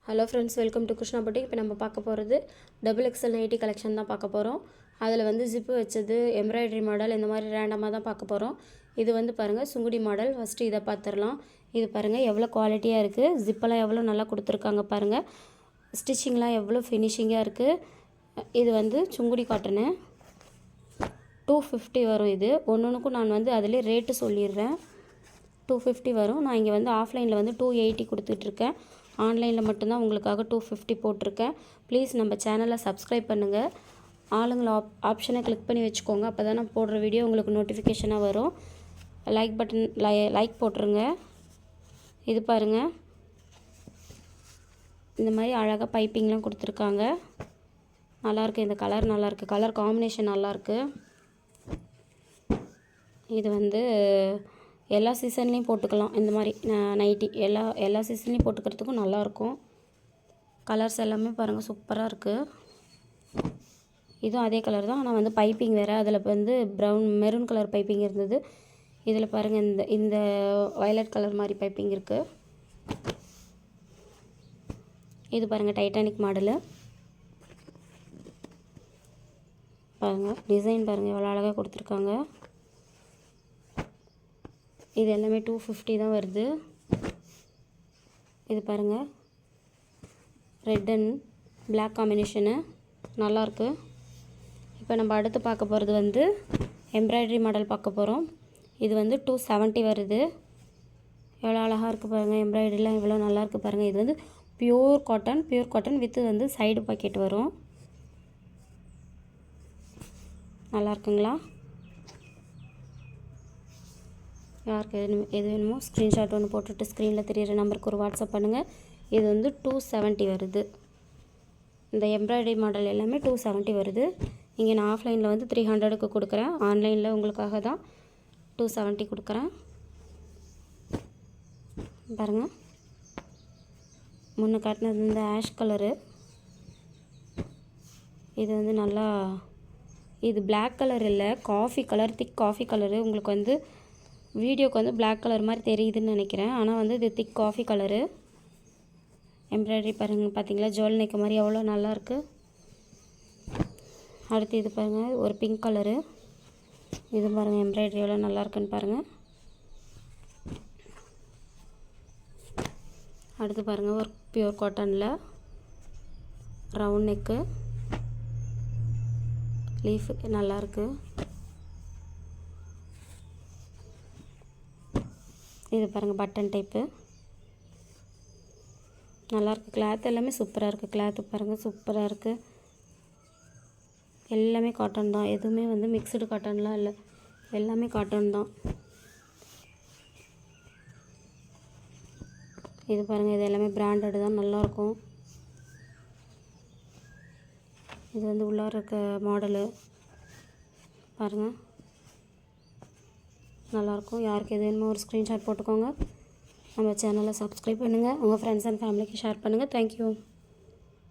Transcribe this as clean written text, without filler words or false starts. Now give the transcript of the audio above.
Hello friends, welcome to Krishna boutique. இப்போ நம்ம பார்க்க போகிறது டபுள் எக்ஸல் நைட்டி கலெக்ஷன் தான் பார்க்க போகிறோம். அதில் வந்து ஜிப்பு வச்சது, எம்ப்ராய்டரி மாடல், இந்த மாதிரி ரேண்டமாக தான் பார்க்க போகிறோம். இது வந்து பாருங்கள் சுங்குடி மாடல். ஃபஸ்ட்டு இதை பார்த்துடலாம். இது பாருங்கள் எவ்வளோ குவாலிட்டியாக இருக்குது, ஜிப்பெல்லாம் எவ்வளோ நல்லா கொடுத்துருக்காங்க பாருங்கள். ஸ்டிச்சிங்லாம் எவ்வளோ ஃபினிஷிங்காக இருக்குது. இது வந்து சுங்குடி காட்டனு. 250 வரும். இது ஒன்றுக்கும் நான் வந்து அதிலே ரேட்டு சொல்லிடுறேன். 250 வரும். நான் இங்கே வந்து ஆஃப்லைனில் வந்து 280 கொடுத்துட்ருக்கேன். ஆன்லைனில் மட்டும்தான் உங்களுக்காக 250 போட்டிருக்கேன். ப்ளீஸ் நம்ம சேனலை சப்ஸ்கிரைப் பண்ணுங்கள். ஆளுங்களை ஆப்ஷனை கிளிக் பண்ணி வச்சுக்கோங்க. அப்போ தான் நான் போடுற வீடியோ உங்களுக்கு நோட்டிஃபிகேஷனாக வரும். லைக் பட்டன் லைக் போட்டுருங்க. இது பாருங்கள், இந்த மாதிரி அழகாக பைப்பிங்லாம் கொடுத்துருக்காங்க. நல்லாயிருக்கு. இந்த கலர் நல்லாயிருக்கு. கலர் காம்பினேஷன் நல்லாயிருக்கு. இது வந்து எல்லா சீசன்லேயும் போட்டுக்கலாம். இந்த மாதிரி நைட்டி எல்லா சீசன்லேயும் போட்டுக்கிறதுக்கும் நல்லாயிருக்கும். கலர்ஸ் எல்லாமே பாருங்கள் சூப்பராக இருக்குது. இதுவும் அதே கலர் தான், ஆனால் வந்து பைப்பிங் வேறு. அதில் வந்து மெரூன் கலர் பைப்பிங் இருந்தது. இதில் பாருங்கள் இந்த வயலட் கலர் மாதிரி பைப்பிங் இருக்குது. இது பாருங்கள் டைட்டானிக் மாடலு. பாருங்கள் டிசைன் பாருங்கள் எவ்வளோ அழகாக கொடுத்துருக்காங்க. இது எல்லாமே 250 தான் வருது. இது பாருங்கள் ரெட் அண்ட் பிளாக் காம்பினேஷனு நல்லாயிருக்கு. இப்போ நம்ம அடுத்து பார்க்க போகிறது வந்து எம்ப்ராய்டரி மாடல் பார்க்க போகிறோம். இது வந்து 270 வருது. எவ்வளோ அழகாக இருக்குது பாருங்கள். எம்ப்ராய்டரிலாம் எவ்வளோ நல்லாயிருக்கு பாருங்கள். இது வந்து பியூர் காட்டன் வித் வந்து சைடு பாக்கெட் வரும். நல்லா இருக்குங்களா? யாருக்கு எது வேணுமோ ஸ்க்ரீன்ஷாட் ஒன்று போட்டுட்டு ஸ்க்ரீனில் தெரியிற நம்பருக்கு ஒரு வாட்ஸ்அப் பண்ணுங்கள். இது வந்து 270 வருது. இந்த எம்ப்ராய்டரி மாடல் எல்லாமே 270 வருது. இங்கே நான் ஆஃப்லைனில் வந்து 300க்கு கொடுக்குறேன். ஆன்லைனில் உங்களுக்காக தான் 270 கொடுக்குறேன். பாருங்கள், முன்ன காட்டினது இந்த ஆஷ் கலரு. இது வந்து நல்லா, இது பிளாக் கலர் இல்லை, காஃபி கலர், திக் காஃபி கலரு. உங்களுக்கு வந்து வீடியோக்கு வந்து பிளாக் கலர் மாதிரி தெரியுதுன்னு நினைக்கிறேன், ஆனால் வந்து இது திக் காஃபி கலரு. எம்ப்ராய்டரி பாருங்கள், பார்த்தீங்களா ஜோல் நெக் மாதிரி எவ்வளோ நல்லாயிருக்கு. அடுத்து இது பாருங்கள் ஒரு பிங்க் கலரு. இது பாருங்கள் எம்ப்ராய்டரி எவ்வளோ நல்லாயிருக்குன்னு பாருங்கள். அடுத்து பாருங்கள் ஒரு பியூர் காட்டனில் ரவுண்ட் நெக்கு, லீஃப் நல்லாயிருக்கு. இது பாருங்கள் பட்டன் டைப்பு நல்லாயிருக்கு. கிளாத் எல்லாமே சூப்பராக இருக்குது. கிளாத்து பாருங்கள் சூப்பராக இருக்குது. எல்லாமே காட்டன் தான், எதுவுமே வந்து மிக்சடு காட்டன்லாம் இல்லை, எல்லாமே காட்டன் தான். இது பாருங்கள், இது எல்லாமே பிராண்டட் தான், நல்லாயிருக்கும். இது வந்து உள்ளார இருக்க மாடலு பாருங்கள் நல்லாயிருக்கும். யாருக்கு எது வேணுமோ ஒரு ஸ்க்ரீன்ஷாட் போட்டுக்கோங்க. நம்ம சேனலை சப்ஸ்கிரைப் பண்ணுங்கள். உங்கள் ஃப்ரெண்ட்ஸ் அண்ட் ஃபேமிலிக்கு ஷேர் பண்ணுங்கள். தேங்க்யூ.